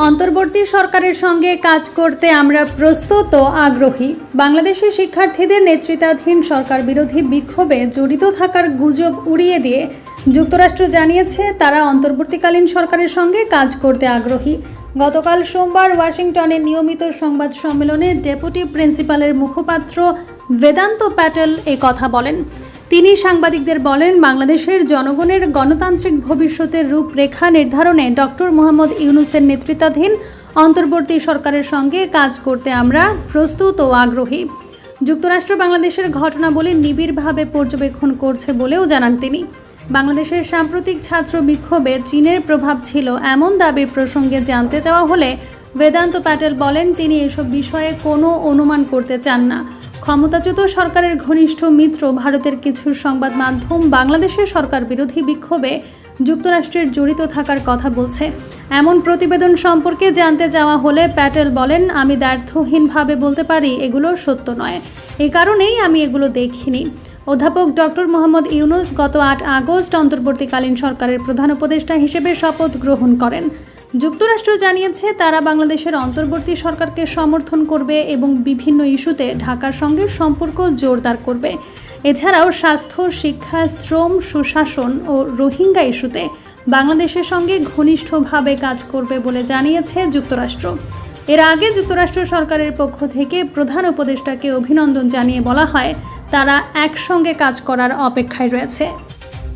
অন্তর্বর্তী সরকারের সঙ্গে কাজ করতে আমরা প্রস্তুত ও আগ্রহী। বাংলাদেশের শিক্ষার্থীদের নেতৃত্বাধীন সরকার বিরোধী বিক্ষোভে জড়িত থাকার গুজব উড়িয়ে দিয়ে যুক্তরাষ্ট্র জানিয়েছে তারা অন্তর্বর্তীকালীন সরকারের সঙ্গে কাজ করতে আগ্রহী। গতকাল সোমবার ওয়াশিংটনে নিয়মিত সংবাদ সম্মেলনে ডেপুটি প্রিন্সিপালের মুখপাত্র বেদান্ত প্যাটেল এ কথা বলেন। তিনি সাংবাদিকদের বলেন, বাংলাদেশের জনগণের গণতান্ত্রিক ভবিষ্যতের রূপরেখা নির্ধারণে ডক্টর মোহাম্মদ ইউনূসের নেতৃত্বাধীন অন্তর্বর্তী সরকারের সঙ্গে কাজ করতে আমরা প্রস্তুত ও আগ্রহী। যুক্তরাষ্ট্র বাংলাদেশের ঘটনাবলী নিবিড়ভাবে পর্যবেক্ষণ করছে বলেও জানান তিনি। বাংলাদেশের সাম্প্রতিক ছাত্র বিক্ষোভে চীনের প্রভাব ছিল এমন দাবির প্রসঙ্গে জানতে চাওয়া হলে বেদান্ত প্যাটেল বলেন, তিনি এসব বিষয়ে কোনো অনুমান করতে চান না। ক্ষমতাচ্যুত সরকারের ঘনিষ্ঠ মিত্র ভারতের কিছু সংবাদ মাধ্যম বাংলাদেশের সরকার বিরোধী বিক্ষোভে যুক্তরাষ্ট্রের জড়িত থাকার কথা বলছে। এমন প্রতিবেদন সম্পর্কে জানতে চাওয়া হলে প্যাটেল বলেন, আমি দ্ব্যর্থহীনভাবে বলতে পারি এগুলো সত্য নয়। এ কারণেই আমি এগুলো দেখিনি। অধ্যাপক ডক্টর মোহাম্মদ ইউনূস গত ৮ আগস্ট অন্তর্বর্তীকালীন সরকারের প্রধান উপদেষ্টা হিসেবে শপথ গ্রহণ করেন। যুক্তরাষ্ট্র জানিয়েছে তারা বাংলাদেশের অন্তর্বর্তী সরকারকে সমর্থন করবে এবং বিভিন্ন ইস্যুতে ঢাকার সঙ্গে সম্পর্ক জোরদার করবে। এছাড়াও স্বাস্থ্য, শিক্ষা, শ্রম, সুশাসন ও রোহিঙ্গা ইস্যুতে বাংলাদেশের সঙ্গে ঘনিষ্ঠভাবে কাজ করবে বলে জানিয়েছে যুক্তরাষ্ট্র। এর আগে যুক্তরাষ্ট্র সরকারের পক্ষ থেকে প্রধান উপদেষ্টাকে অভিনন্দন জানিয়ে বলা হয়, তারা একসঙ্গে কাজ করার অপেক্ষায় রয়েছে।